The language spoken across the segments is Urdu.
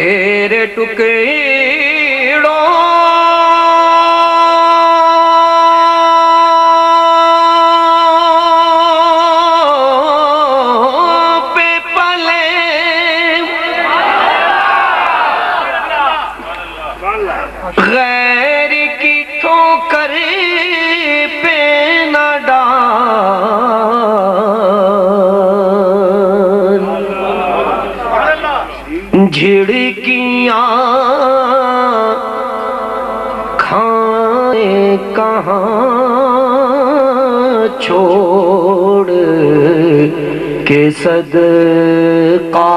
تیرے ٹکڑوں پہ پلے غیر کی ٹھوکر پہ نہ ڈال، جھڑکیاں کھائیں کہاں چھوڑ کے صدقہ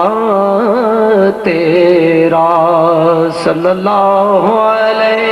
تیرا صلی اللہ علیہ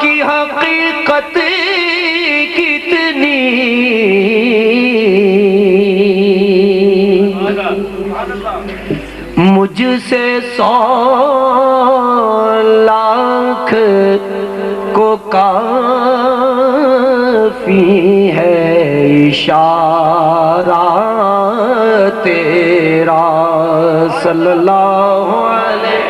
کی حقیقت کتنی مجھ سے 100 لاکھ کو کافی ہے اشارہ تیرا صلی اللہ علیہ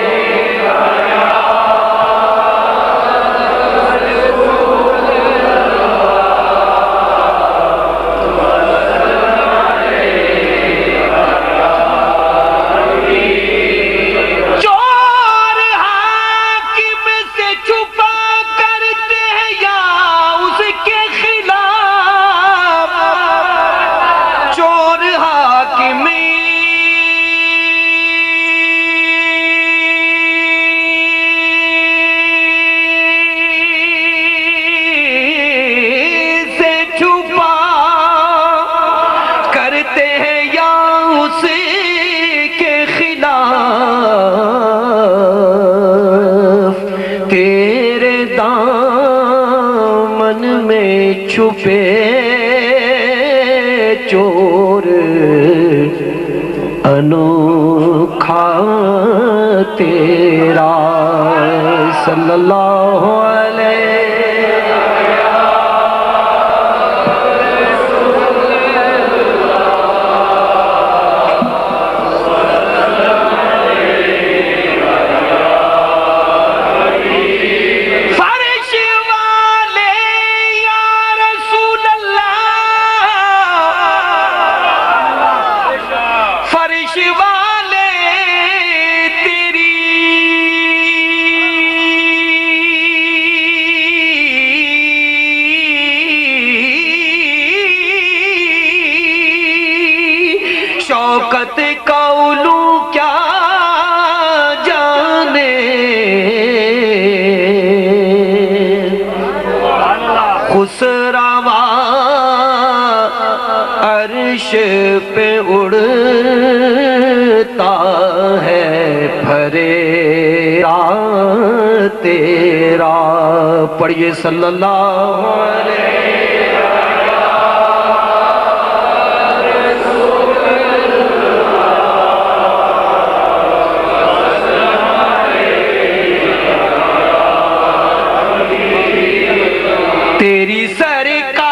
چھپے چور انوکھا تیرا صلی اللہ علیہ شوکت کا علو کیا جانے، خسروا عرش پہ اڑتا ہے پھریرا تیرا پڑھیے صلی اللہ علیہ تیری سرکار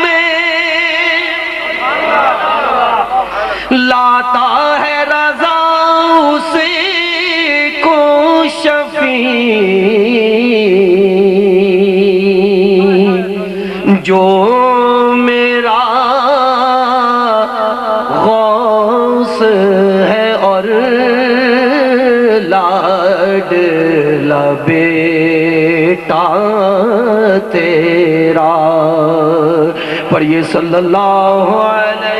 میں لاتا ہے رضا اسے کو شفیع، جو میرا غوث ہے اور لاڈلا بیٹا تیرا پڑھیے صلی اللہ علیہ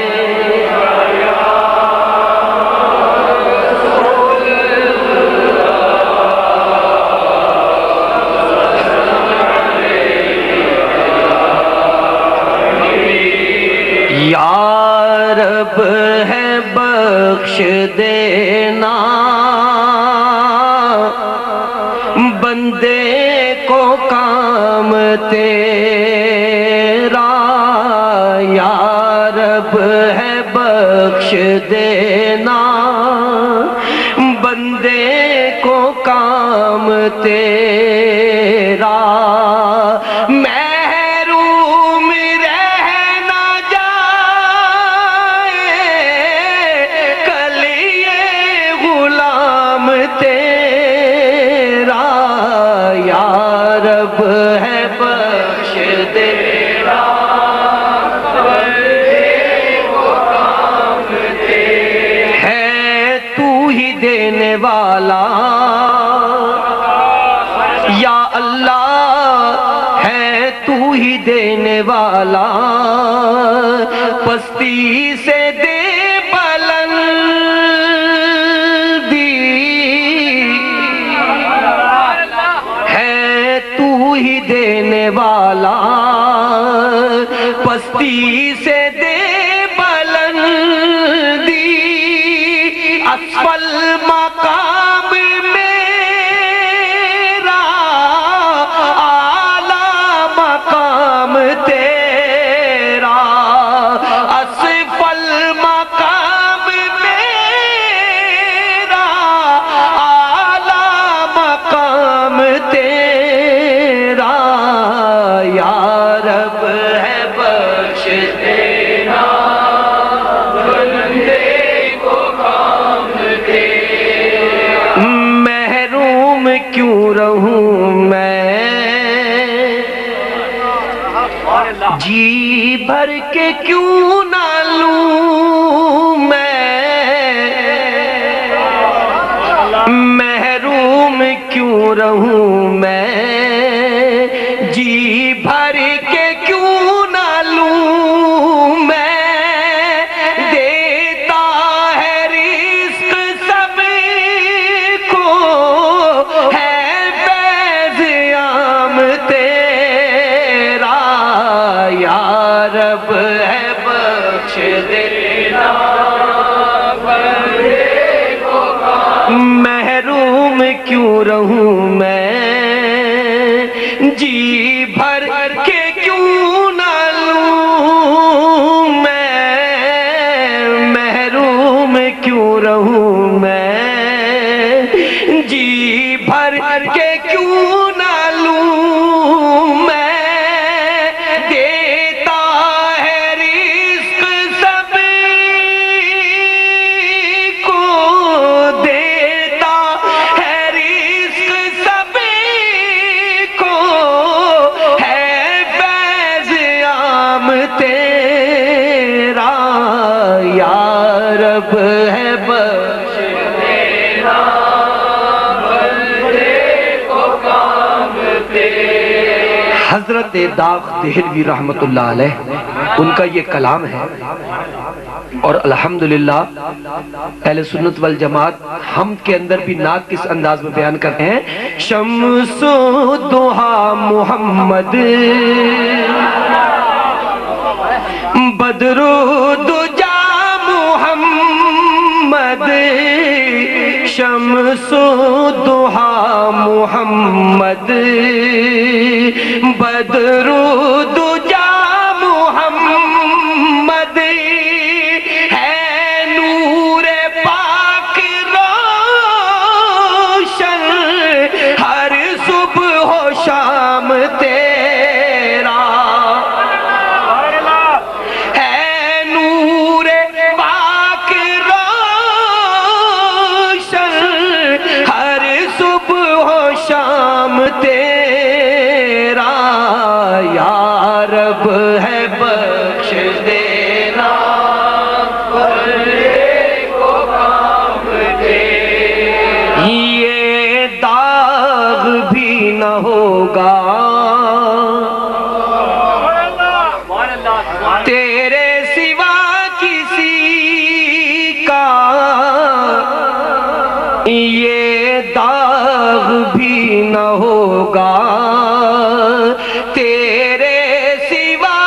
دینا بندے کو کام تیرا یا رب ہے بخش دینا بندے کو کام تیرا محروم رہ نہ جائے کل یہ غلام تیرا یا رب ہے بخش دینا ہے تو ہی دینے والا یا اللہ ہے تو ہی دینے والا پستی سے دے بلندی ہے تو ہی دینے والا پستی سے دے بلندی اسفل مقام میرا اعلیٰ مقام تیرا اسفل مقام میرا اعلیٰ مقام تیرا یا رب ہے بخش دینا محروم کیوں رہوں میں جی بھر کے کیوں نہ لوں میں محروم کیوں رہوں میں جی بھر کے کیوں نہ لوں میں دیتا ہے رزق سب کو ہے فیض عام تیرا یا رب ہے بخش دینا محروم کیوں رہوں میں جی بھر کے کیوں نہ لوں میں محروم کیوں رہوں میں جی بھر کے کیوں نہ لوں میں دیتا ہے رزق سب کو دیتا ہے رزق سب کو ہے فیض عام تیرا یا رب ہے بخش دینا حضرت داغ دہلوی رحمت اللہ علیہ ان کا یہ کلام ہے اور الحمدللہ اہل سنت والجماعت حمد کے اندر بھی نعت کس انداز میں بیان کرتے ہیں شمس و ضحا محمد بدر و دجا محمد شمس و ضحا محمد بدر و دجا محمد ہے نور پاک روشن ہر صبح و شام تیرا ہے نور پاک روشن ہر صبح و شام تیرا یا رب ہے بخش دینا یہ داغ بھی نہ ہوگا تیرے سوا کسی کا یہ داغ بھی نہ ہوگا تیرے سوا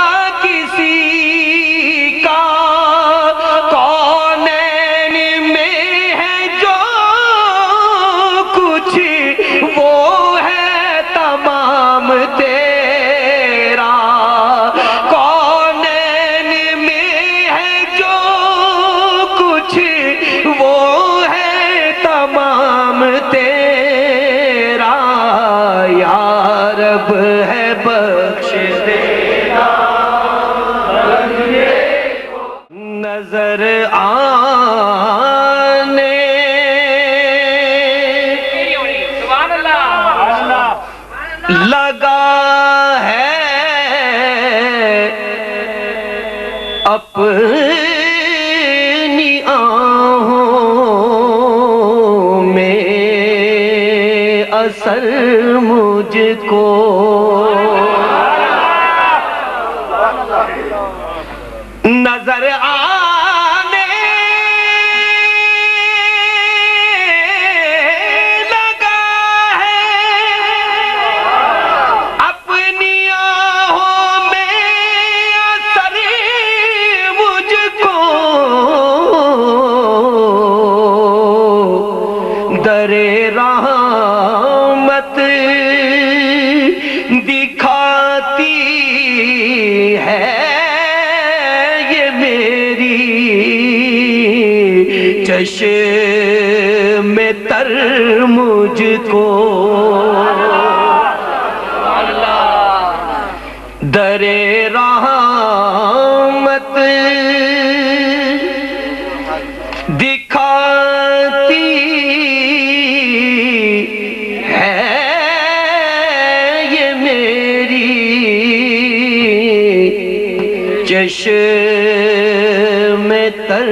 کسی کا کونین میں لگا ہے اپنی آہوں میں اثر مجھ کو نظر آنے لگا ہے اپنی آہوں میں اثر مجھ کو در رحمت دکھاتی ہے یہ میری چشم تر مجھ کو در رحمت دکھاتی ہے یہ میری چشم تر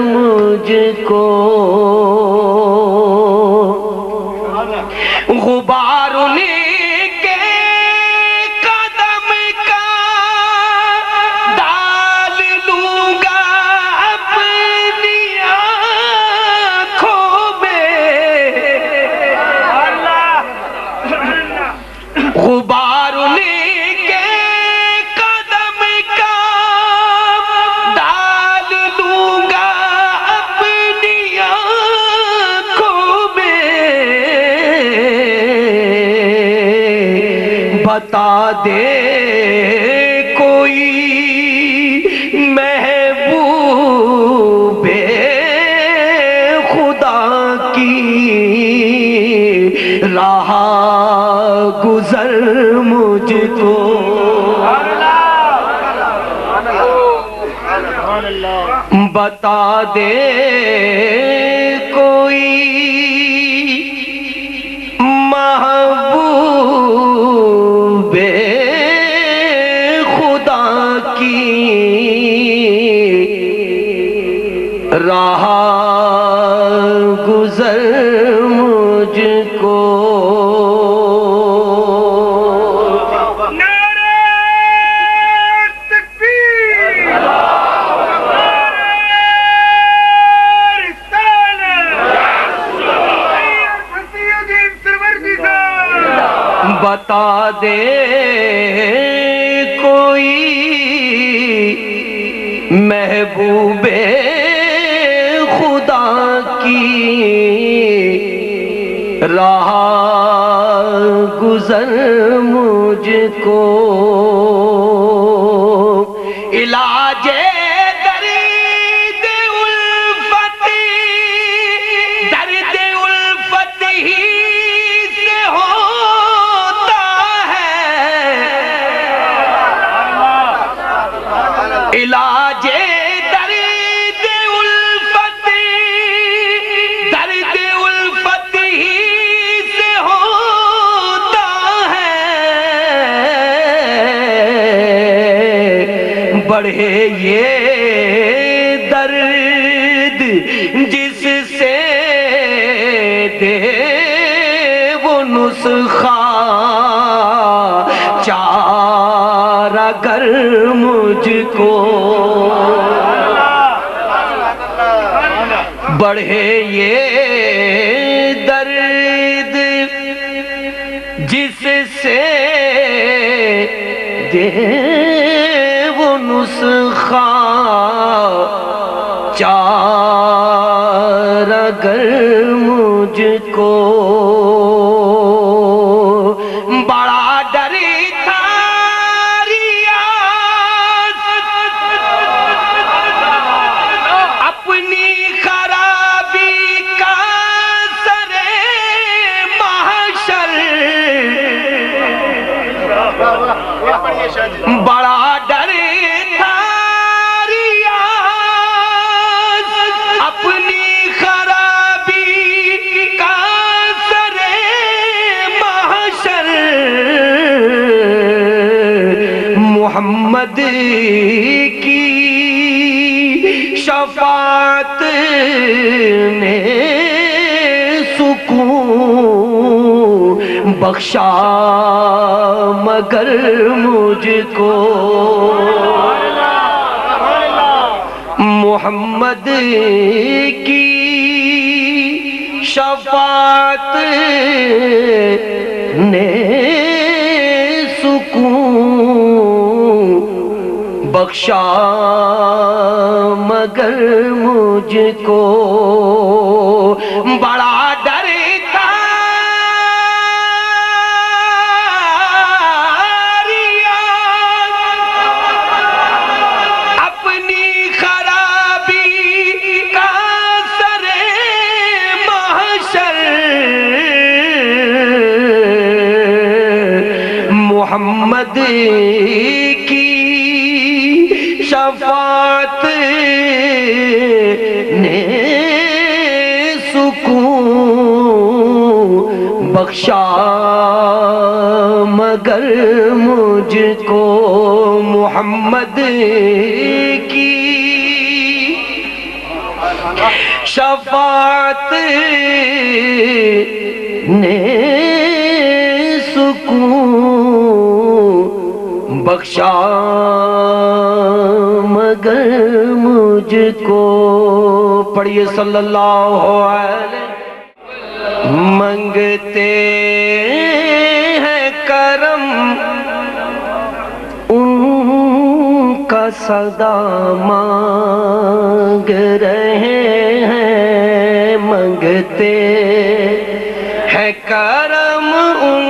مجھ کو غبار انہیں کے قدم کا ڈال لوں گا اپنی آنکھوں میں غبار انہیں کے قدم کا ڈال لوں گا اپنی آنکھوں میں بتا دے کوئی محبوب خدا کی راہ گزر مجھ کو بتا دے کوئی محبوب خدا کی راہ گزر مجھ کو بتا دے کوئی محبوب خدا کی راہ گزر مجھ کو علاج علاج درد الفت ہی سے ہوتا ہے بڑھے یہ درد جس سے دے وہ نسخہ چارہ گر مجھ کو بڑھے یہ درد جس سے دے وہ نسخہ چارہ گر مجھ کو بڑا ڈری تھا اپنی خرابی کا سر محشر بڑا ڈر تھا ریاض اپنی خرابی کا سر محشر محمد کی شفاعت نے سکون بخشا مگر مجھ کو، محمد کی شفاعت نے سکون بخشا مگر مجھ کو، بڑا ڈرتا اپنی خرابی کا سر محشر، محمد کی شفاعت نے سکون بخشا مگر مجھ کو، محمد کی شفاعت نے سکون بخشا مگر مجھ کو۔ پڑھیے صلی اللہ علیہ۔ منگتے ہیں کرم ان کا صدا مانگ رہے ہیں، منگتے ہیں کرم ان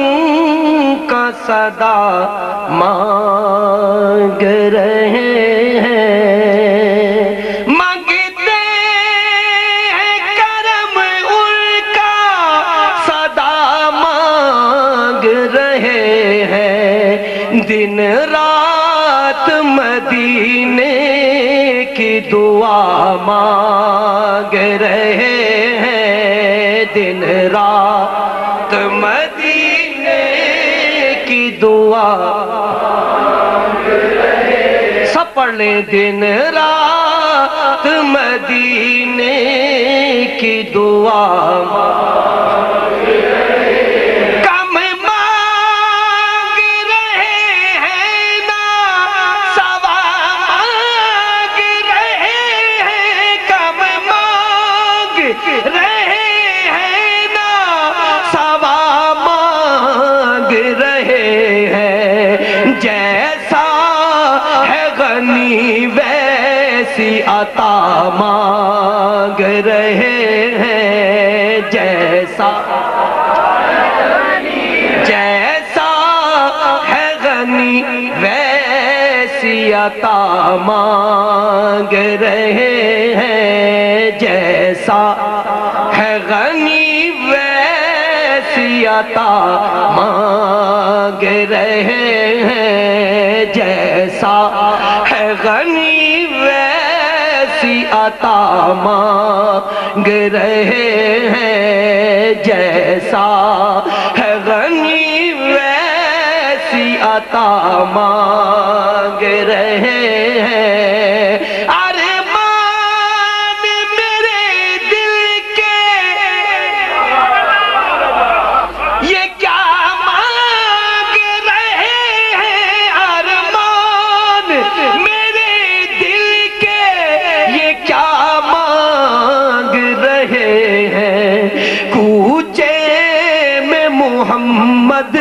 کا صدا مانگ رہے ہیں، مانگتے ہیں کرم ان کا صدا مانگ رہے ہیں، دن رات مدینے کی دعا مانگ رہے ہیں، دن رات مدینے کی دعا سب پڑھ لیں، دن رات مدینے کی دعا کم مانگ رہے ہیں نا سوا مانگ رہے ہیں، کم مانگ رہے ہیں نا سوا مانگ رہے ہیں، جیسا ہے غنی ویسی عطا مانگ رہے ہیں، جیسا ہے غنی ویسی عطا مانگ رہے ہیں، جیسا ہے غنی ویسی عطا مانگ رہے ہیں، جیسا ہے غنی ویسی عطا مانگ رہے ہیں، جیسا ہے غنی ویسی عطا مانگ رہے ہیں، ارمان میرے دل کے یہ کیا مانگ رہے ہیں، ارمان میرے دل کے یہ کیا مانگ رہے ہیں، کوچے میں محمد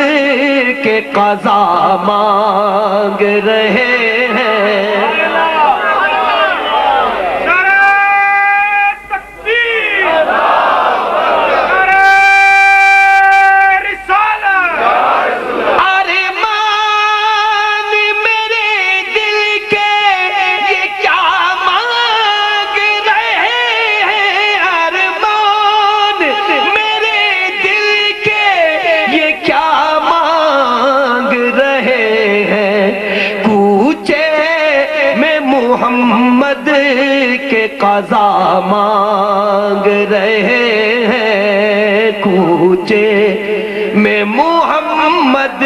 کے قضا مانگ رہے ہیں، ارمان میرے دل کے یہ کیا مانگ رہے ہیں، ارمان میرے دل کے یہ کیا مانگ رہے ہیں، کوچے میں محمد کے قضا مانگ رہے ہیں، کوچے میں محمد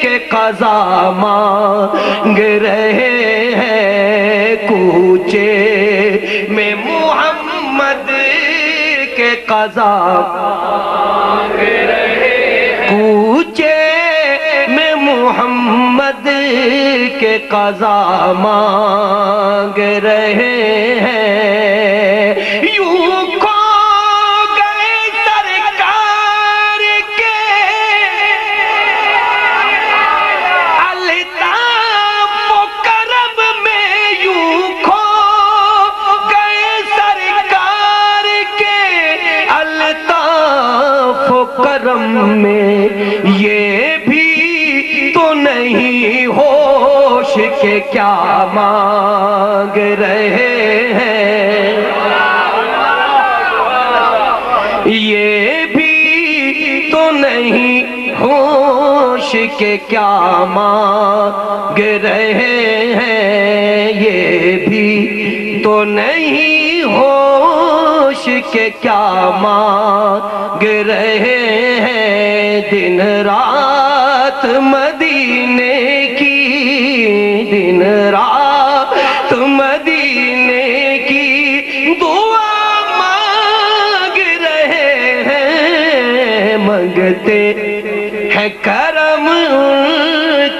کے قضا مانگ رہے ہیں، کوچے میں محمد کے قضا مانگ رہے ہیں، کوچے میں محمد کے قضا مانگ رہے ہیں، یوں کھو گئے سرکار کے الطاف و کرم میں، یوں کھو گئے سرکار کے الطاف و کرم میں، یہ بھی تو نہیں ہوش کے کیا مانگ رہے ہیں، یہ بھی تو نہیں ہوش کے کیا مانگ رہے ہیں، یہ بھی تو نہیں ہوش کے کیا مانگ رہے ہیں، دن رات مدینے کی، دن رات مدینے کی دعا مانگ رہے ہیں، منگتے ہیں کرم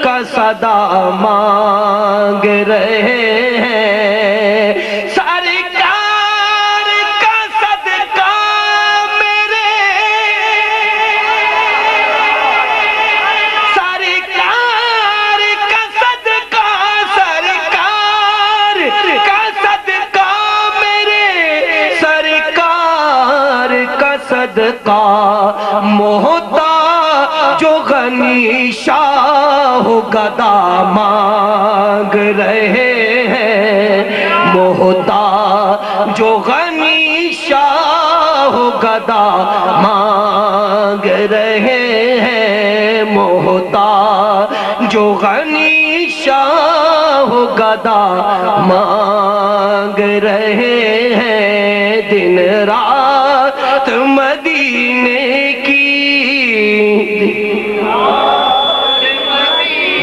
کا صدا مانگ رہے ہیں، سرکار کا صدقہ میرے، سرکار کا صدقہ، سرکار کا صدقہ میرے، سرکار کا صدقہ محتاج جو غنی شاہ گدا مانگ رہے ہیں، محتاج جو غنی شاہ گدا مانگ رہے ہیں، محتاج جو غنی شاہ گدا مانگ رہے ہیں، دن رات مدینے کی،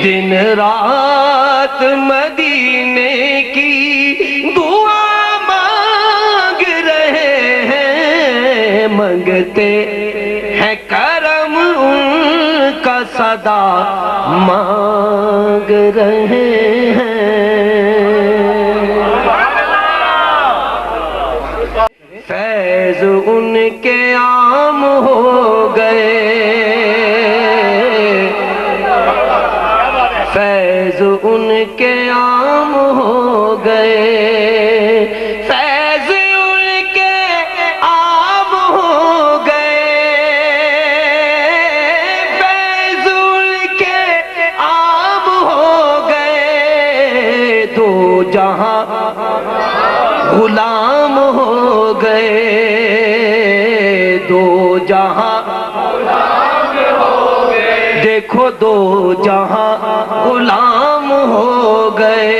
دن رات مدینے کی دعا مانگ رہے ہیں، منگتے ہیں کرم ان کا صدا مانگ رہے ہیں، فیض ان کے عام ہو گئے، فیض ان کے عام ہو گئے، فیض ان کے عام ہو گئے، فیض ان کے عام ہو گئے، دو جہاں غلام ہو گئے، دو جہاں دیکھو دو جہاں غلام ہو گئے،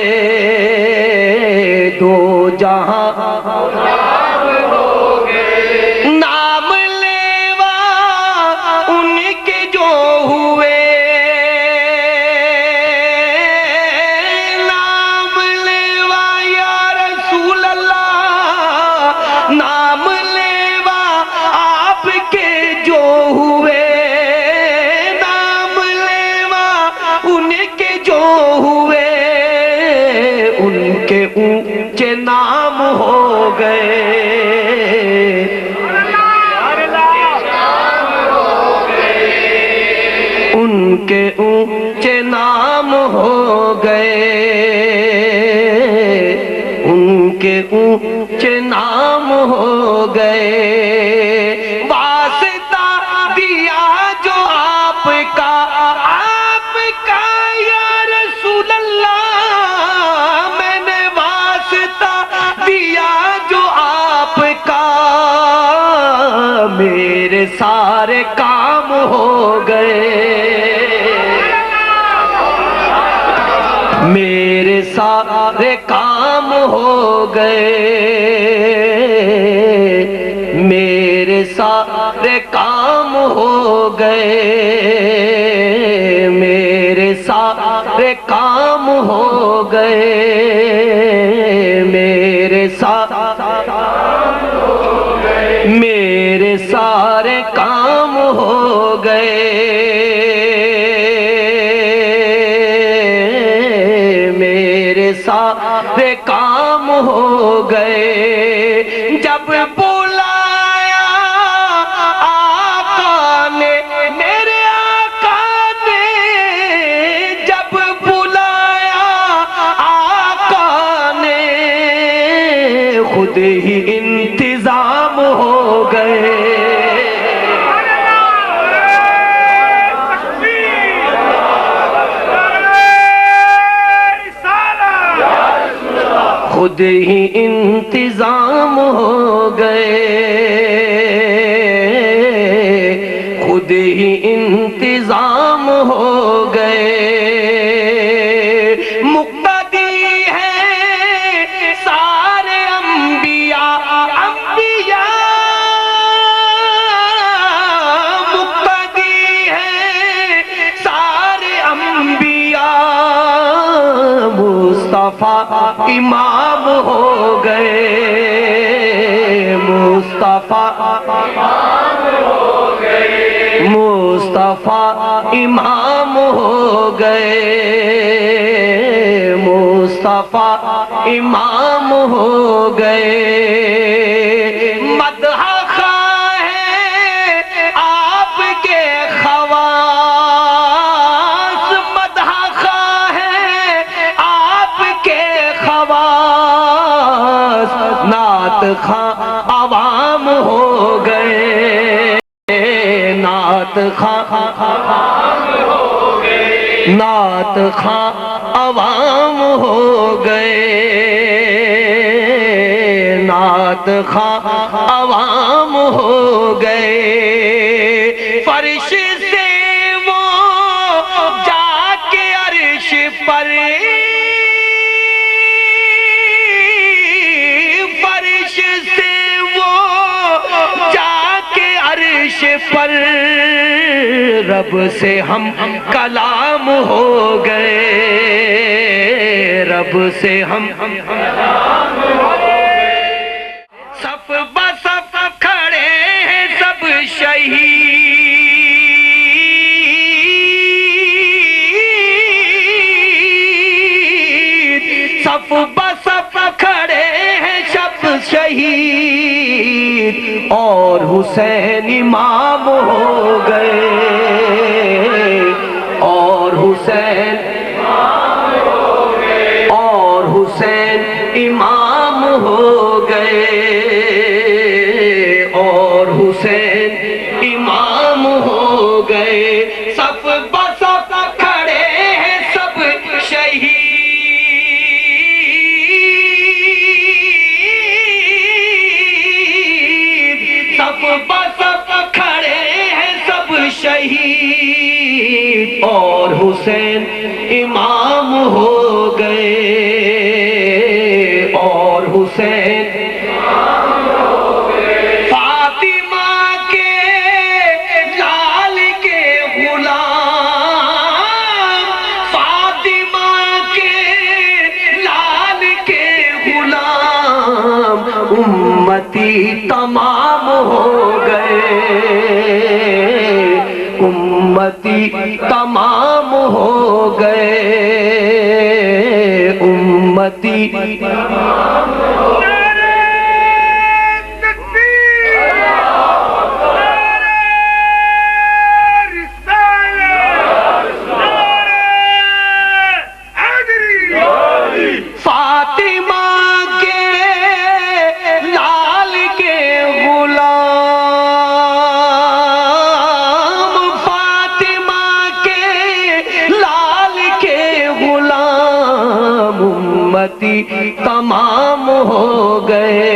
دو جہاں نام لیوا ان کے جو ہوئے، نام لیوا یا رسول اللہ، نام لیوا آپ کے جو ہوئے، ان کے جو ہوئے، ان کے اونچے نام ہو گئے، ان کے اونچے نام ہو گئے، ان کے اونچے نام ہو گئے، واسطہ دیا جو آپ کا، میرے سارے کام ہو گئے، میرے سارے کام ہو گئے، میرے سارے کام ہو گئے، کام ہو گئے، میرے میرے سارے کام ہو گئے، میرے سارے کام ہو گئے، جب بلایا آقا نے میرے آقا نے، جب بلایا آقا نے خود ہی انتظام ہو گئے، خود ہی انتظام ہو گئے، خود ہی انتظام ہو گئے، مقتدی ہیں سارے انبیاء، مقتدی ہیں سارے انبیاء، مصطفیٰ امام ہو گئے، مصطفیٰ امام ہو گئے، مصطفیٰ امام ہو گئے، مصطفیٰ امام ہو گئے، مدح خواہ ہیں آپ کے خواص، مدح خواہ ہیں آپ کے خواص، نعت خواہ عوام ہو گئے، نعت خواہ عوام ہو گئے، نعت خواہ عوام ہو گئے، نعت خواہ عوام ہو گئے، فرش سے وہ جا کے عرش پر، فرش سے وہ جا کے عرش پر، رب سے ہم کلام ہو گئے، رب سے ہم کلام ہو گئے، صف بصف کھڑے ہیں سب شہید، صف بصف کھڑے ہیں سب شہید، اور حسین امام ہو گئے، اور حسین امام ہو گئے، اور حسین امام ہو گئے، اور حسین امام ہو گئے، صف بصف کھڑے ہیں سب شہید، صف بصف کھڑے ہیں سب شہید، اور حسین امام ہو گئے، اور حسین امام ہو گئے، فاطمہ کے لال کے غلام، فاطمہ کے لال کے غلام، امتی تمام ہو گئے، امتی تمام ہو گئے، امتی تمام ہو گئے، فاطمہ کے لال کے غلام، فاطمہ کے لال کے غلام، امتی تمام ہو گئے،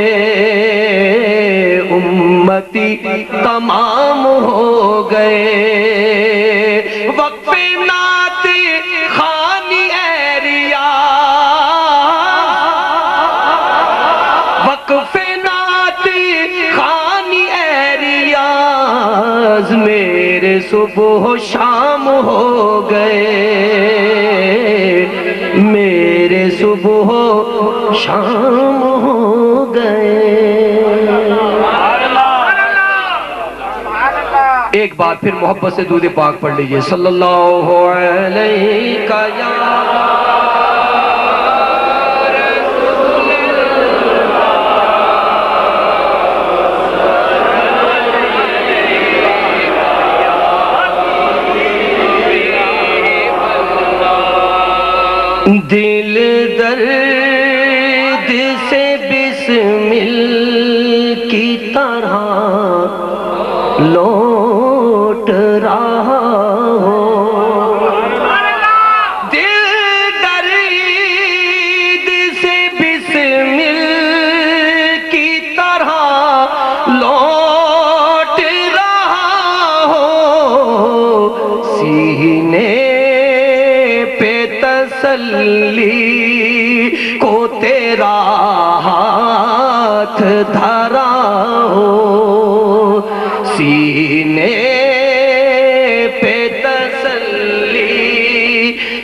امتی تمام ہو گئے، وقف نعت خوانی ایریا، وقف نعت خوانی ایریاز، میرے صبح و شام ہو گئے، پھر محبت سے درود پاک پڑھ لیجئے صلی اللہ علیہ یا دل درد سے بسمل کی طرح لوٹ رہا ہو دل درد سے بسمل کی طرح لوٹ رہا ہو سینے تسلی کو تیرا ہاتھ دھرا ہو سینے پہ تسلی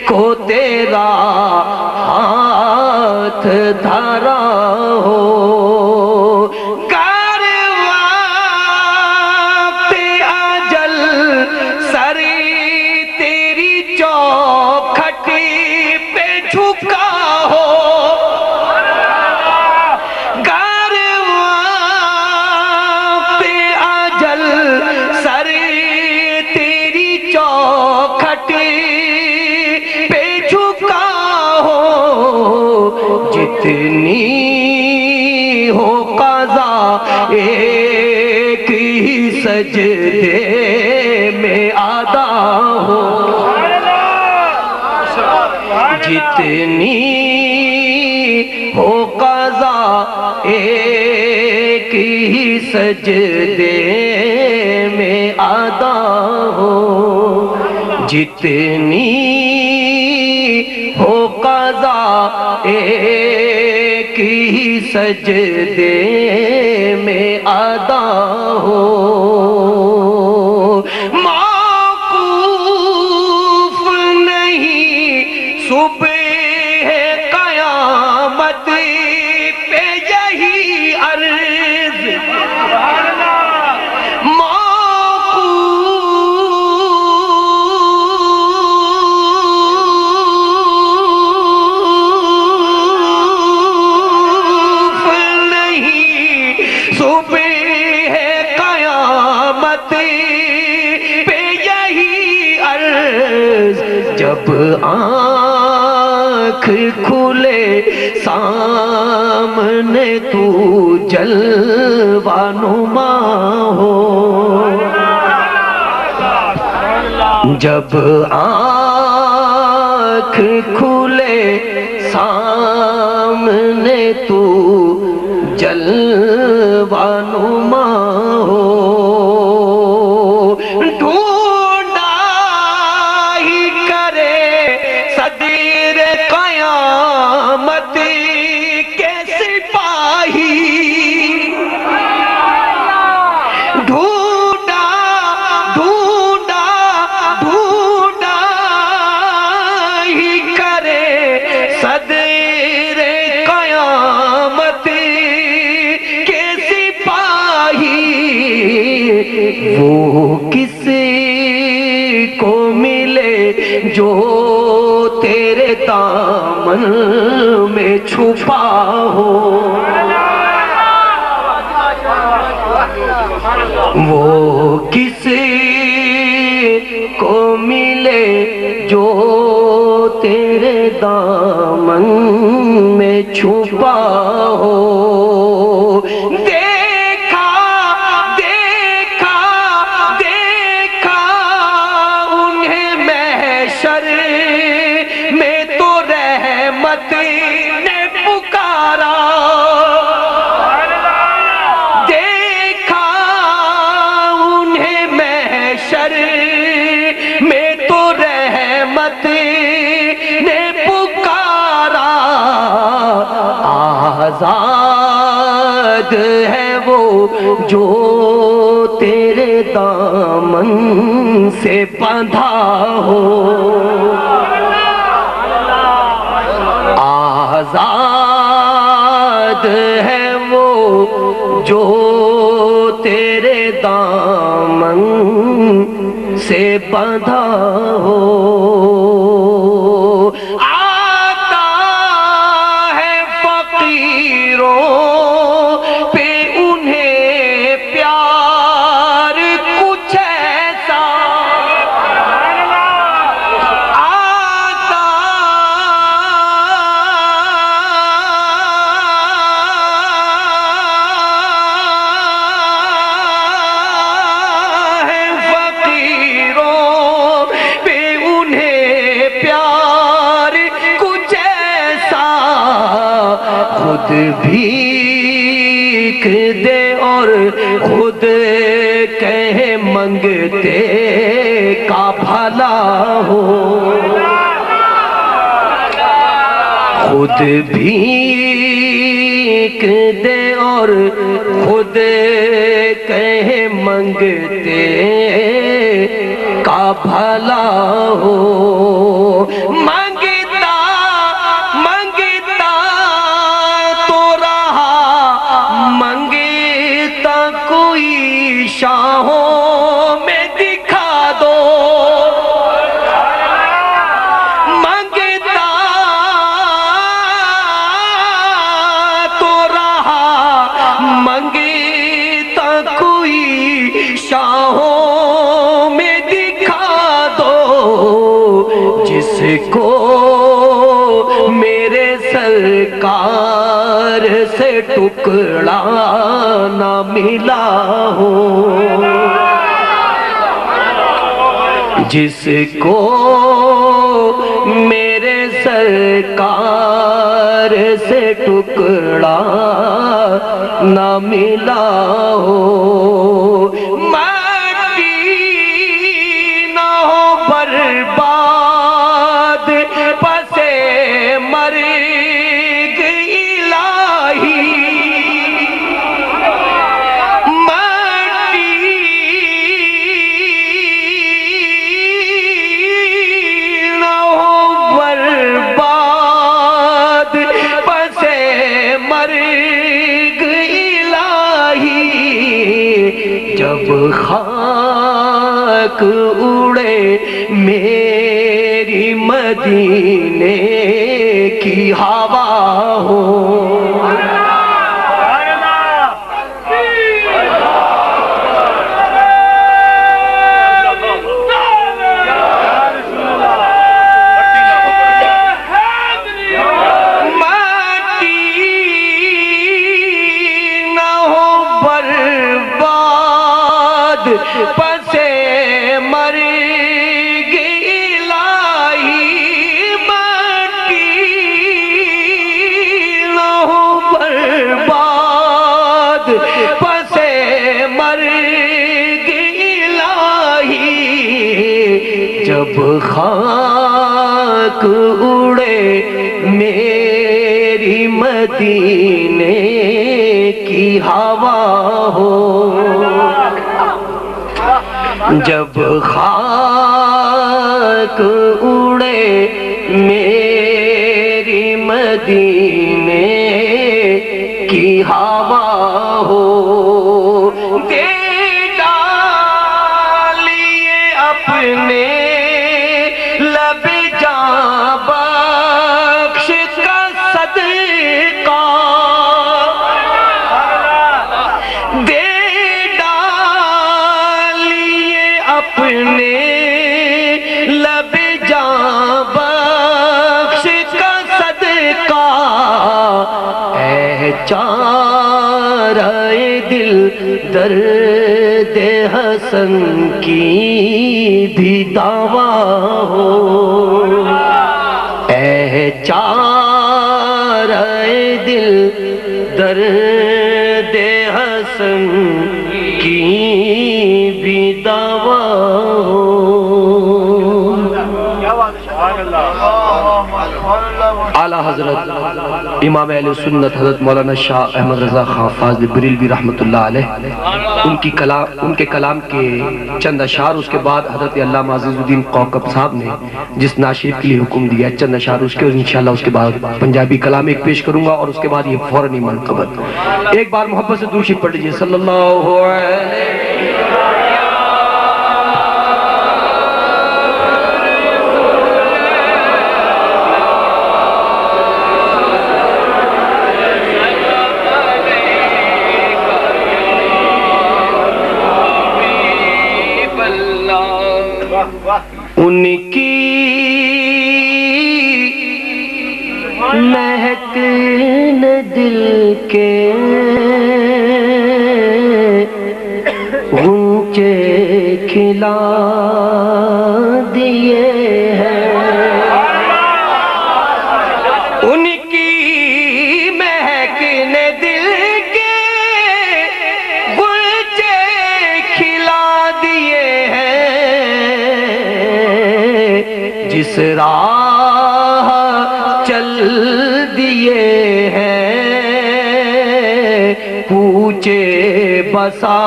کو تیرا ہاتھ دھرا ہو جتنی ہو قضا ایک ہی سجدے میں ادا ہو جتنی ہو قضا ایک ہی سجدے میں ادا ہو جتنی ہو قضا ایک ہی سجدے میں ادا ہو موقوف نہیں صبح قیامت پہ یہی عرض جب آنکھ کھلے سامنے تو جلوہ نما ہو جب آنکھ کھلے سامنے تو جلوہ نما ہو وہ کسی کو ملے جو تیرے دامن میں چھپا ہو وہ کسی کو ملے جو تیرے دامن میں چھپا ہو آزاد ہے وہ جو تیرے دامن سے بندھا ہو آزاد ہے وہ جو تیرے دامن باندھا ہو، آتا ہے فقیروں پہ انہیں پیار کچھ ایسا، آتا ہے فقیروں پہ انہیں پیار کچھ ایسا، خود بھیک دے اور خود کہے منگتے کا بھلا ہو، خود بھیک دے اور خود کہے منگتے کا بھلا ہو، منگتا منگتا تو رہا، منگتا کوئی شاہوں میں دکھا دو، منگتا تو رہا، منگتا کوئی شاہوں میں دکھا دو، جس کو میرے سرکار سے ٹکڑا نہ ملا ہو، جس کو میرے سرکار سے ٹکڑا نہ ملا ہو، مٹی نہ ہو برباد پس مرگ الہی، مٹی نہ ہو برباد پس مرگ الہی، جب خاک اڑے میری مدینے کی ہوا ہو، پس مرگ الہی، مٹی نہ ہو برباد پس مرگ الہی، جب خاک اڑے میری مدینے کی ہوا ہو، جب خاک اڑے میری مدینے کی ہوا ہو، دے ڈالیے اپنے لب جاں بخش کا صدقہ، دے اپنے لب جاں بخش کا صدقہ، اے چارہ دل درد حسن کی بھی دعویٰ ہو، اے چارہ دل درد حسن کی بھی دعویٰ ہو۔ اعلیٰ حضرت امام اہل سنت حضرت مولانا شاہ احمد رضا خان فاضل بریلوی رحمۃ اللہ علیہ، ان کے کلام کے چند اشعار، اس کے بعد حضرت علامہ عزیز الدین کوکب صاحب نے جس ناشر کے لیے حکم دیا، چند اشعار اس کے، اور انشاءاللہ اس کے بعد پنجابی کلام ایک پیش کروں گا، اور اس کے بعد یہ فوراً ہی منقبت۔ ایک بار محبت سے درود شریف پڑھ لیجیے، صلی اللہ علیہ مہکنے دل کے غنچے کھلا دیے ہیں، ان کی مہکنے دل کے غنچے کھلا دیے ہیں، جس راہ چل دیے ہیں کوچے بسا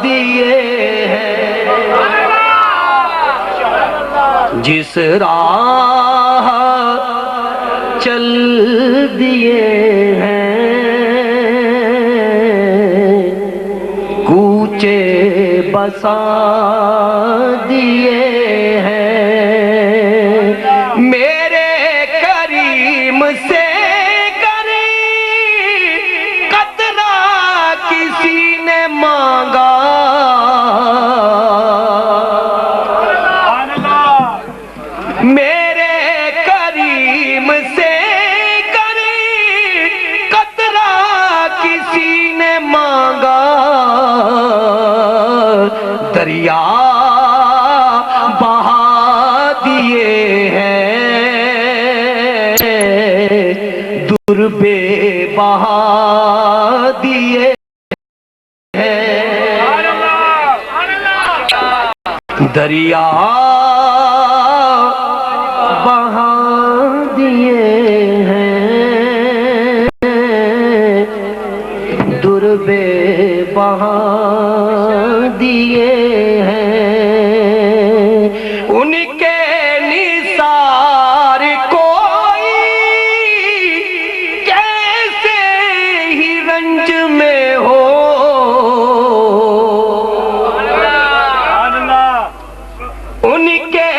دیے ہیں، جس راہ چل دیے ہیں کوچے بسا دیے ہیں، میرے کریم سے قطرہ کسی نے مانگا، میرے کریم سے قطرہ کسی نے مانگا، دریا بہا دیے ہیں در بے بہا دیے ہیں، دریا بہا دیے ہیں در بے بہا دیے ہیں، ان کے نثار کوئی کیسے ہی رنج میں ہو، ان کے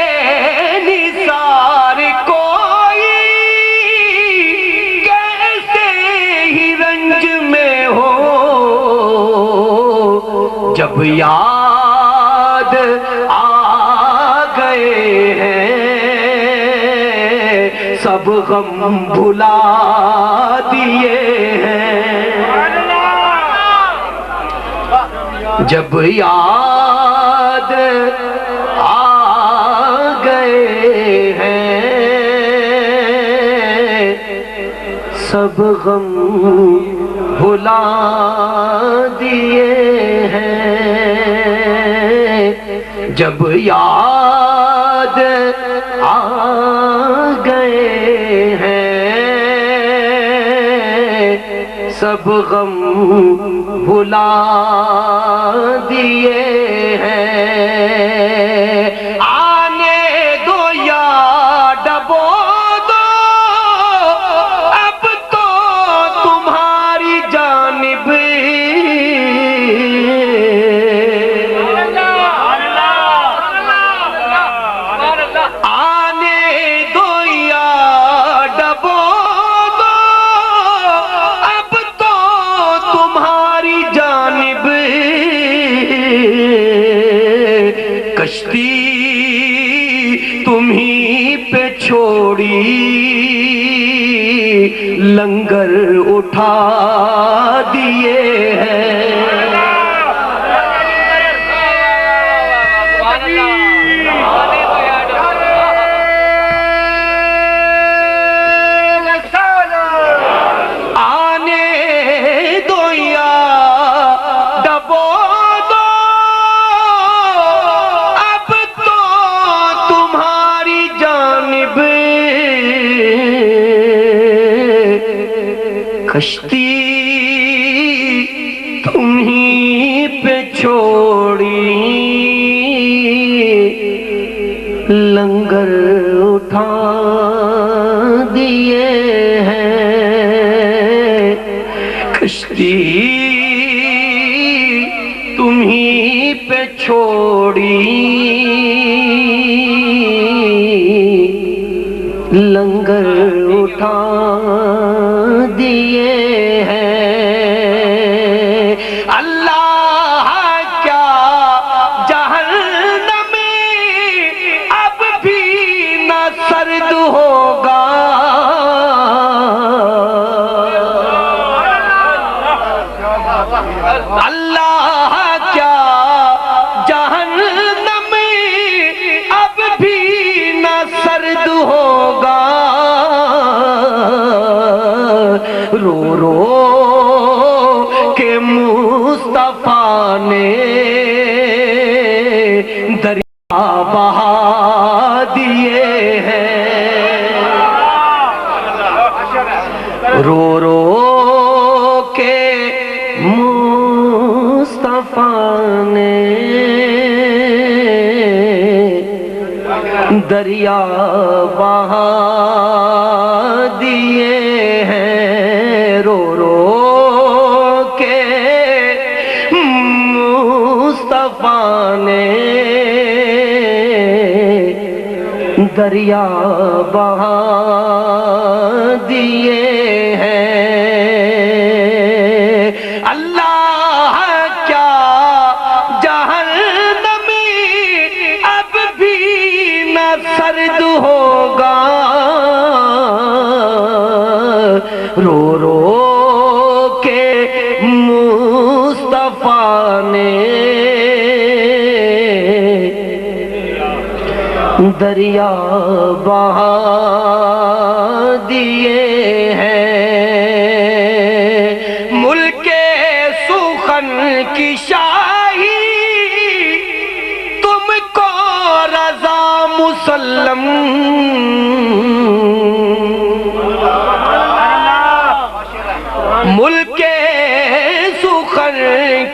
نثار کوئی کیسے ہی رنج میں ہو، جب یاد آ گئے ہیں سب غم بھلا دیے ہیں، جب یاد آ گئے ہیں سب غم بھلا دیے ہیں، جب یاد آ گئے ہیں سب غم بھلا دیے ہیں، آنے دو یا ڈبو دو اب تو تمہاری جانب، آنے دو یا ڈبو دو اب تو تمہاری جانب، کشتی تمہیں پہ چھوڑی لنگر اٹھا دیے ہیں، آنے دو یا ڈبو دو اب تو تمہاری جانب، کشتی تمہیں پہ چھوڑی لنگر اٹھا دیے ہیں، کشتی تمہیں پہ چھوڑی لنگر اٹھا دیے ہیں، اللہ کیا جہنم اب بھی نہ سرد ہوگا، سرد ہوگا، رو رو کے مصطفیٰ نے دریا بہا دیے ہیں، رو رو کے مصطفیٰ نے دریا بہا دیے ہیں، رو رو کے مصطفیٰ نے دریا بہا دیے ہیں۔ اللہ کیا جہنمی اب بھی نہ سرد ہوگا، رو رو کے مصطفیٰ نے دریا بہا دیے ہیں۔ ملک سخن کی شاہی تم کو رضا مسلم، ملک سخن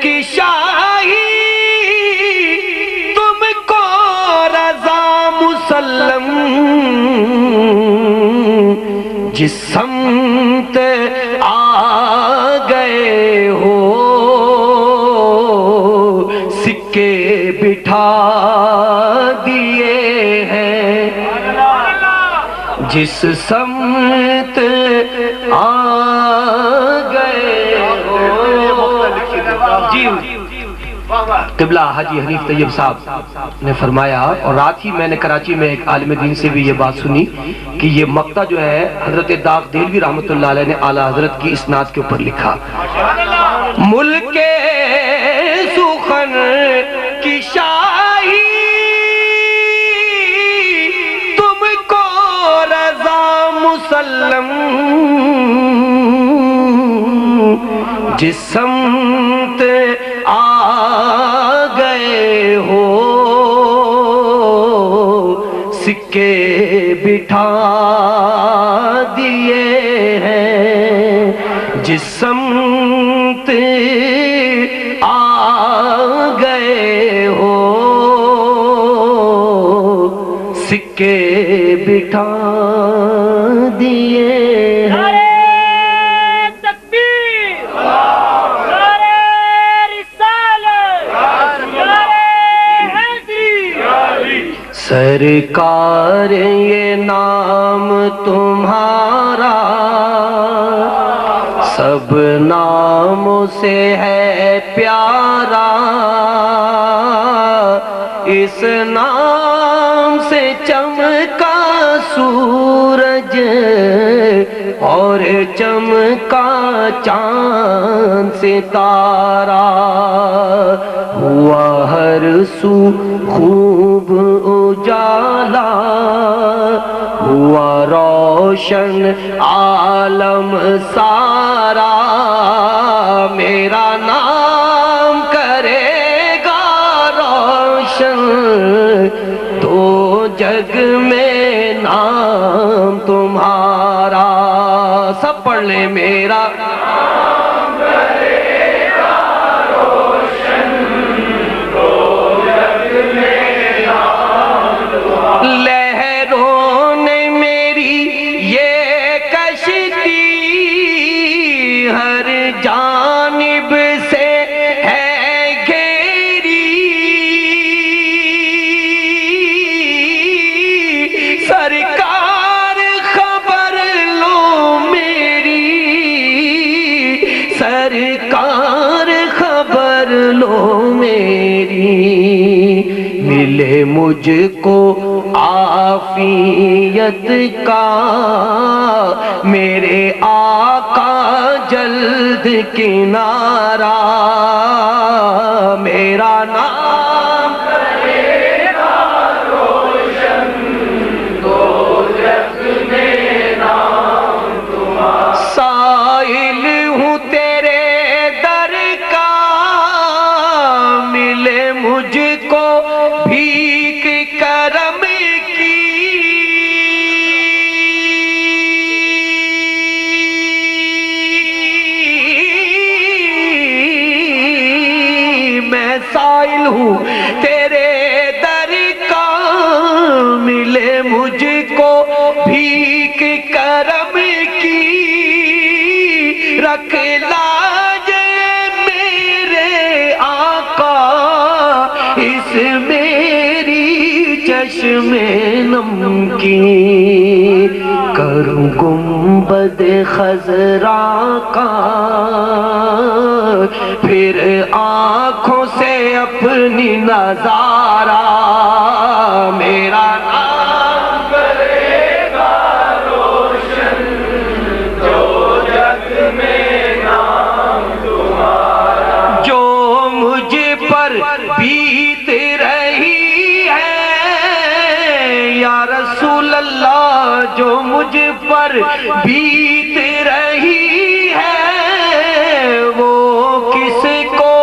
کی شاہی تم کو رضا مسلم، جس سمت آ گئے ہو سکے بٹھا دیے ہیں، جس سمت آ گئے ہو۔ جی قبلہ حاجی حنیف طیب صاحب نے فرمایا، اور رات ہی میں نے کراچی میں ایک عالم دین سے بھی یہ بات سنی کہ یہ مقطع جو ہے حضرت داغ دہلوی رحمت اللہ علیہ نے اعلیٰ حضرت کی اسناد کے اوپر لکھا، ملک سخن کی شاہی تم کو رضا مسلم، جس سمت آ گئے ہو سکے بٹھا دیے ہیں، جس سمت آ گئے ہو سکے بٹھا دیے ہیں۔ سرکار یہ نام تمہارا سب ناموں سے ہے پیارا، اس نام سے چمکا سورج اور چمکا چاند ستارہ، ہوا ہر سو خوب اجالا، ہوا روشن عالم سارا، میرا نام کرے گا روشن تو جگ میں نام تمہارا، سب پڑھ لیں، میرا لہروں نے میری یہ کشتی ہر جانب سے ہے گھیری، سرکار خبر لو میری، سرکار خبر لو میری، ملے مجھ کو عافیت کا میرے آقا جلد کنارہ، میرا نام کرے گا روشن تو بھیک کرم کی رکھ لاجے میرے آقا، اس میری چشم نم کی کروں گنبد خضرا کا، پھر آنکھوں سے اپنی نظارہ میرا نام کرے گا روشن، جو جگ میں نام تمہارا، جو مجھ پر بیت رہی ہے یا رسول اللہ، جو مجھ پر بیت رہی ہے وہ کس کو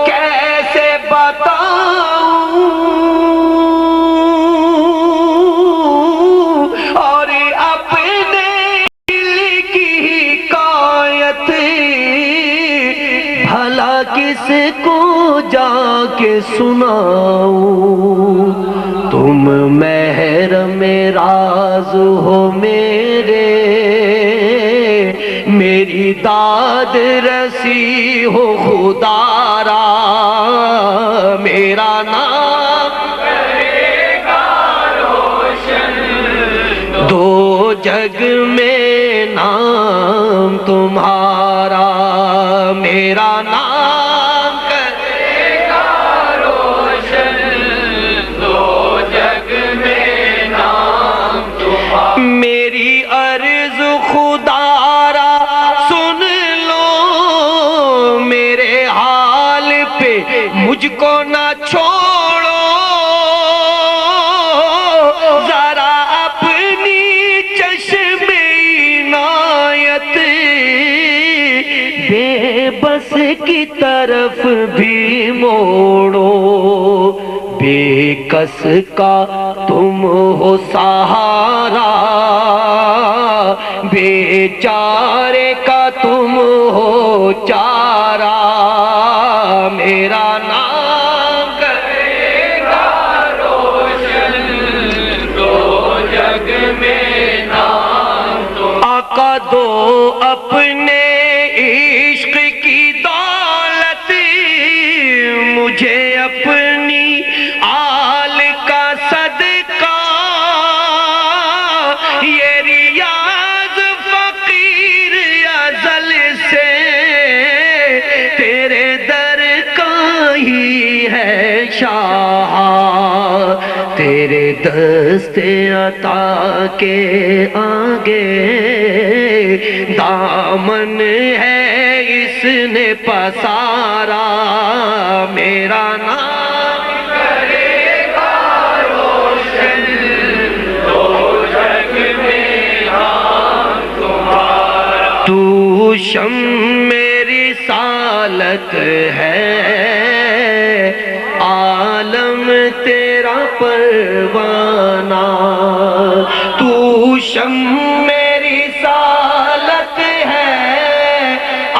کیسے بتاؤں، اور اپنے دل کی حکایت بھلا کس کو جا کے سناؤں، تم محرم راز ہو میرے، میری داد رسی ہو خدا را، میرا نام کرے گا روشن، دو جگ میں نام تمہارا، میرا نام کرے گا روشن، دو جگ میں نام تمہارا، میری عرض خدا را سن لو، میرے حال پہ مجھ کو نہ چھوڑو، ذرا اپنی چشم عنایت بے بس کی طرف بھی موڑو، بے کس کا تم ہو سہارا، بیچارے کا تم ہو چارہ، میرا نام کرے گا روشن، دو جگ میں نام تمہارا، آقا دو اپنے عشق کی دولت مجھے اپنی آل کا صدقہ، یہ ریاض فقیر ازل سے تیرے در کا ہی ہے شاہ، تیرے دست عطا کے آگے دامن ہے اس نے پسارا، میرا نام کرے گا روشن، دو جگ میں نام تمہارا، تو شمع رسالت ہے عالم تیرا پروانہ، تو شمع رسالت ہے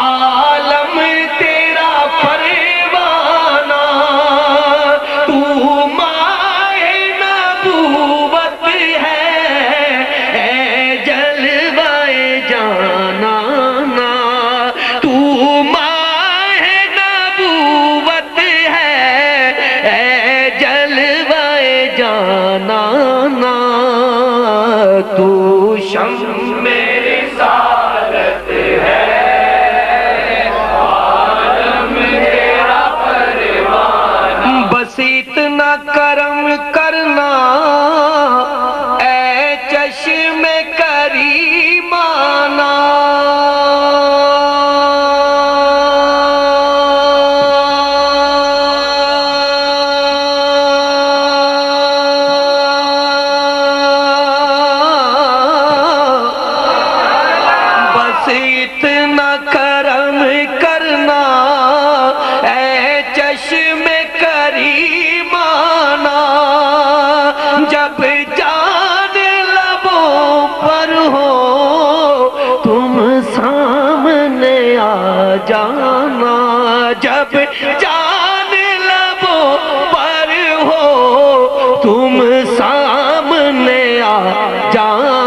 عالم تیرا پروانہ، تو ماہ نبوت ہے اے جلوہ جانانا، تو ماہ نبوت ہے اے جلوہ جانانا، تو شمع رسالت ہے عالم تیرا پروانہ، بس اتنا کرم کرنا اے چشم کریمانہ،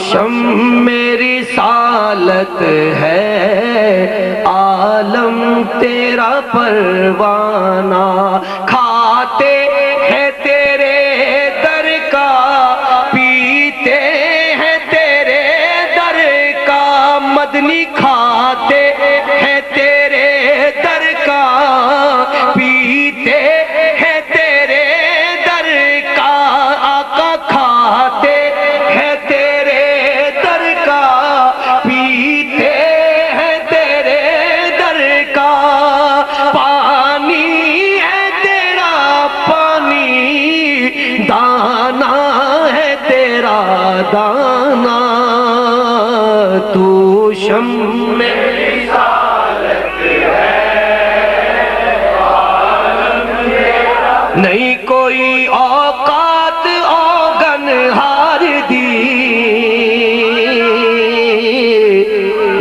شم میری رسالت ہے، عالم تیرا پروانہ، کھاتے ہیں تیرے در کا، پیتے ہیں تیرے در کا، مدنی کھاتے ہیں تیرے در کا، پیتے ہیں تیرے در کا، آقا کھاتے ہیں تیرے در کا، پیتے ہیں تیرے در کا، پانی ہے تیرا پانی، دانا ہے تیرا دانا، تو شم میں نہیں کوئی اوقات اوگن ہار دی،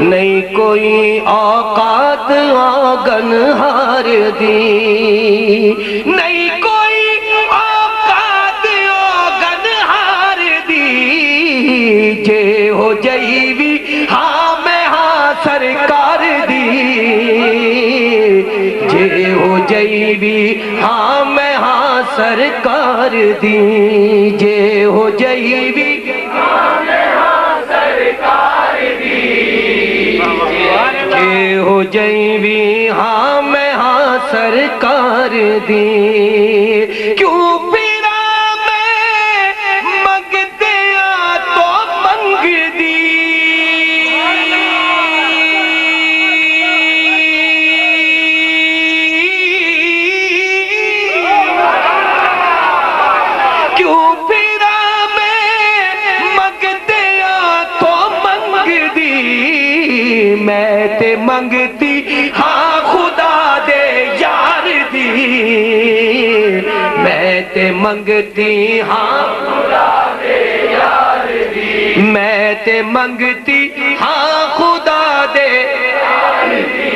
نہیں کوئی اوقات اوگن ہار دی، نہیں کوئی اوقات اوگن ہار دی، جے ہو جیوی ہاں میں ہاں سرکار دی، جے ہو جیوی ہاں میں ہاں سرکار دی، جے ہو جیوی ہاں میں ہاں سرکار دی، جے ہو جیوی ہاں میں ہاں سرکار دی، کیوں پھرا میں منگتے آ تو منگ دی، کیوں پھرا میں منگتے آ تو منگ دی، میں تے منگتی ہاں خدا دے یار دی، میں تے منگتی ہاں خدا دے یار دی، میں تے منگتی ہاں خدا دے یار دی،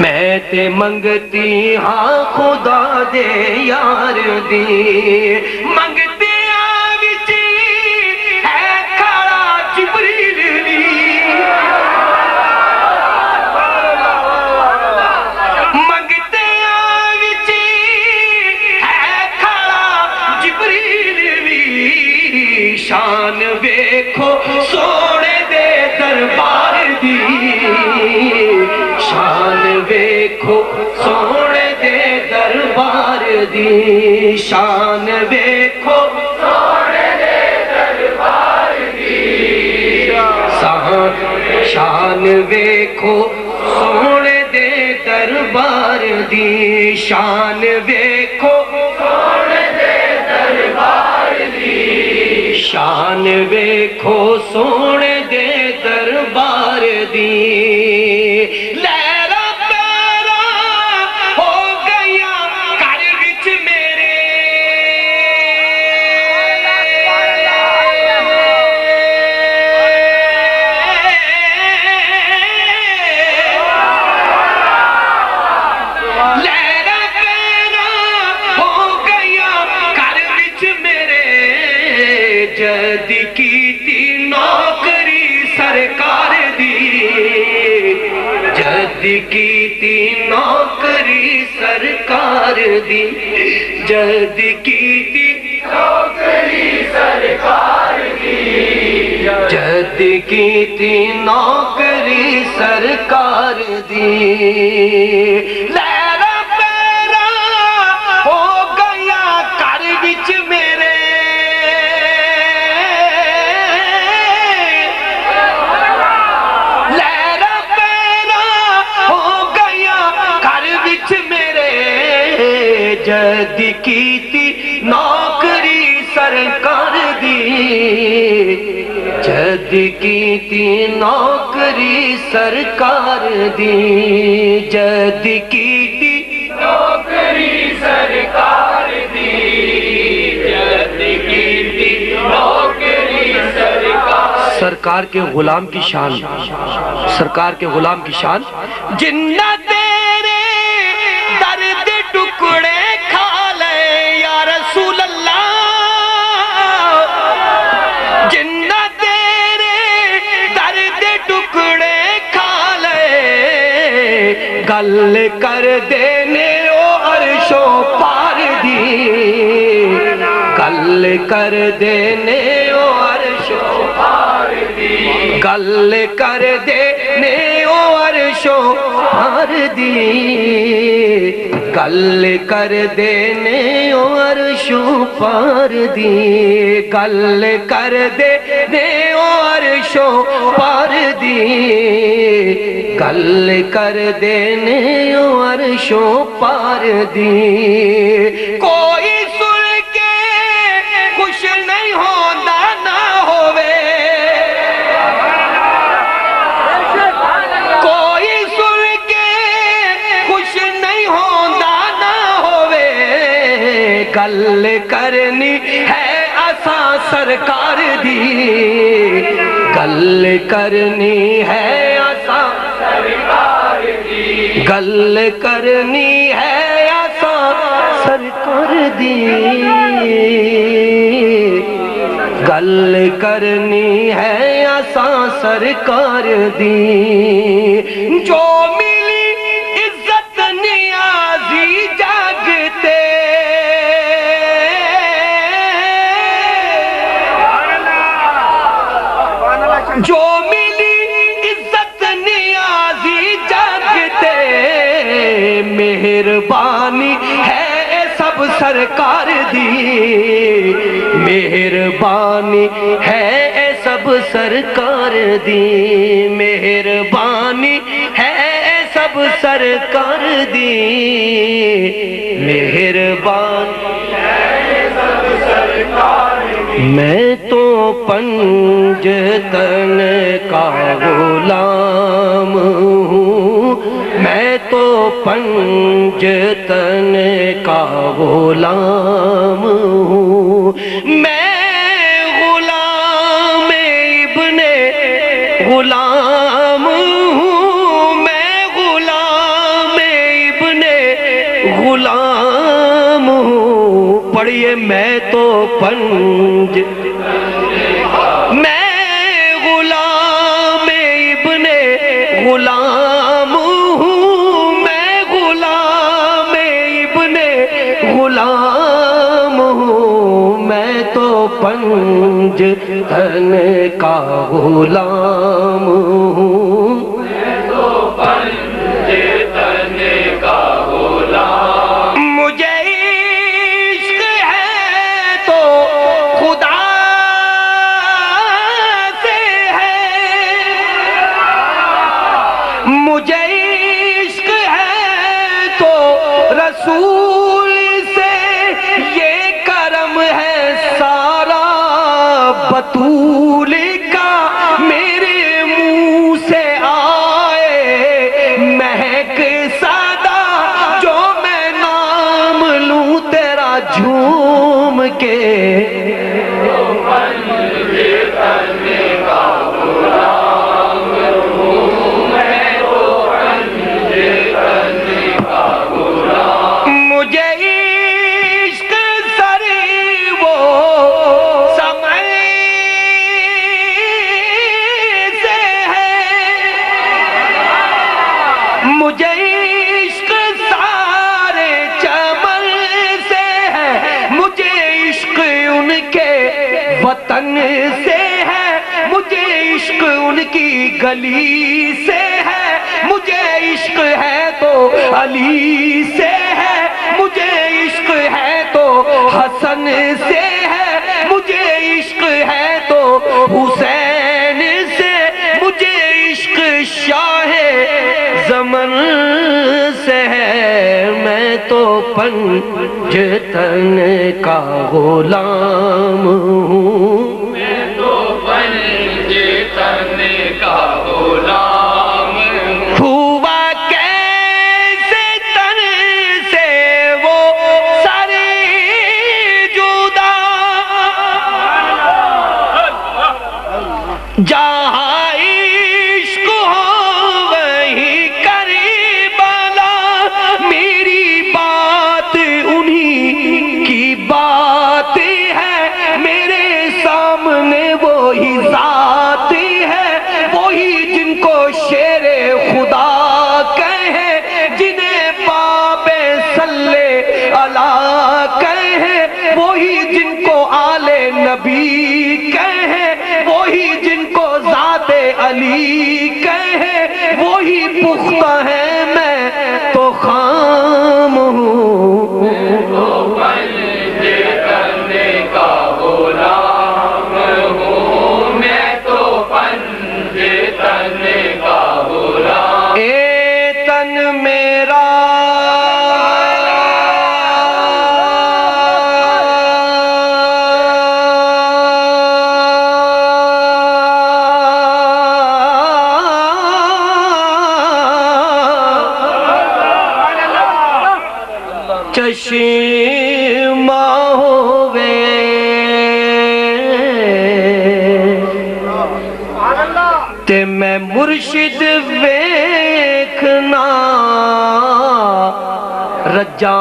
میں تے منگتی ہاں خدا دے یار دی، منگتے وچی ہے کھڑا جبریل دی، منگتے وچی ہے کھڑا جبریل دی، شان ویکھو سونے دے دربار دی، شان ویکھو سونے دے دربار دی، شان ویکھو سونے دے دربار دی، شان ویکھو سونے دے دربار دی، شان ویکھو سونے دے دربار دی، شان ویکھو سونے دے دربار دی، لہرا پیرا ہو گیا گھر وچ میرے، لہرا پیرا ہو گیا گھر وچ میرے، جد کیتی نوکری سرکار دی، جد کیتی نوکری سرکار دی، جد کیتی نوکری سرکار دی، جد کیتی نوکری سرکار دی، لہرا پیرا ہو گیا گھر وچ میرے، لہرا پیرا ہو گیا گھر وچ میرے، جد کیتی نوکری سرکار دی، جد کیتی نوکری سرکار دی، جد کیتی نوکری سرکار دی، جد کیتی نوکری سرکار، سرکار کے غلام کی شان، سرکار کے غلام کی شان، جنہ تیرے درد ٹکڑے کھا لے یا رسول اللہ، جن گل کر دینے او عرشوں پار دی گل کر دینے او عرشوں پار دی گل کر دینے او عرشوں پار دی گل کر دینے او عرشوں پار دی گل کر دینے او عرشوں پار دی گل کر دینے او عرشوں پار دی کوئی سن کے خوش نہیں ہوندا نہ ہووے کوئی سن کے خوش نہیں ہوندا نہ ہووے گل کرنی ہے اساں سرکار دی گل کرنی ہے اساں سرکار دی گل کرنی ہے اساں سرکار دی گل کرنی ہے اساں سرکار دی جو ملی عزت نیازی جاگتے جو ملی عزت نیازی جاگتے مہربانی ہے سب سرکار دی مہربانی ہے سب سرکار دی مہربانی ہے سب سرکار دی مہربانی ہے سب سرکار دی میں تو پنجتن کا غلام ہوں میں تو پنجتن کا غلام ہوں میں غلام ابن غلام ہوں میں غلام ابن غلام ہوں پڑھئے میں تو میں غلام ابن غلام ہوں میں غلام ابن غلام ہوں میں تو پنجتن کا غلام ہوں میں تو پنجتن کا غلام مجھے عشق ہے تو خدا سے ہے مجھے عشق ہے تو رسول سے یہ کرم ہے سارا بطول کا میرے منہ سے آئے مہک سادہ جو میں نام لوں تیرا جھوم کے مجھے عشق سری وہ سمع سے ہے مجھے عشق سارے چمن سے ہے مجھے عشق ان کے وطن سے ہے مجھے عشق ان کی گلی سے ہے مجھے عشق ہے تو علی سے ہے مجھے عشق ہے تو حسن سے ہے مجھے عشق ہے تو حسین سے مجھے عشق شاہ زمن سے ہے میں تو پنجتن کا غلام ہوں میں تو پنجتن کا غلام ہوا کیسے تن سے وہ سر جدا جہاں عشق ہو وہیں کربلا میری بات انہی کی بات ہے میرے سامنے وہی ذات ہے وہی جن کو شیر خدا کہے چشمہ ہووے تے میں مرشد ویکھنا رجاں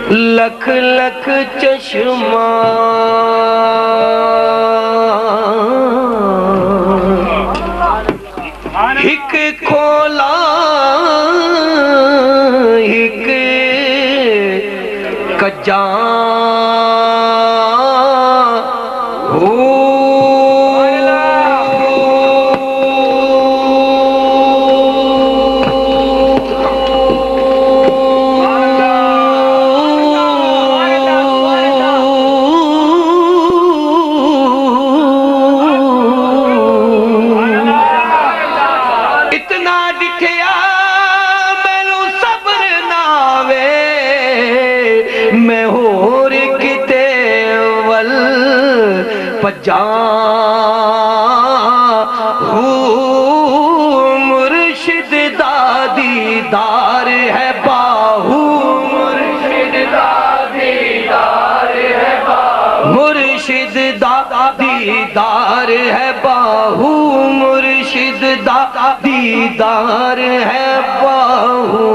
لکھ لکھ چشمہ ہک کھولا ہک کجاں مرشد دا دیدار ہے باہو مرشد دا دیدار ہے باہو مرشد دا دیدار ہے باہو مرشد دا دیدار ہے باہو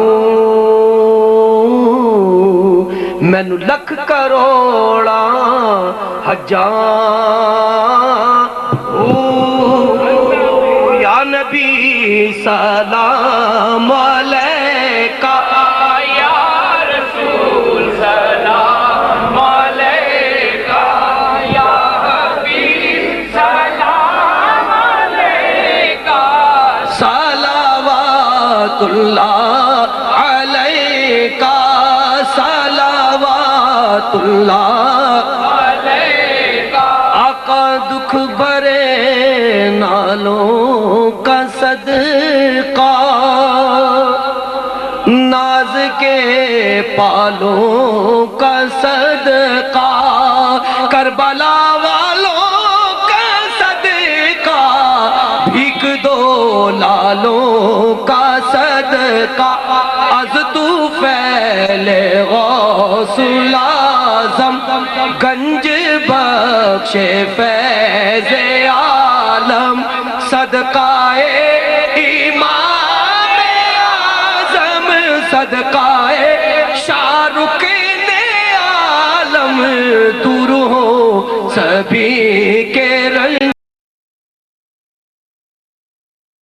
مینو لکھ کروڑا ہجاں یا نبی سلام علیکہ یا رسول سلام علیکہ یا حبیب سلام علیکہ صلوات اللہ علیکہ صلوات اللہ دکھ بھرے نالوں کا صدقہ ناز کے پالوں کا صدقہ کربلا والوں کا صدقہ بھیک دو لالوں کا صدقہ از تو پھیلے غوث العظم گنج بخش فیض عالم صدقہ امام اعظم صدقہ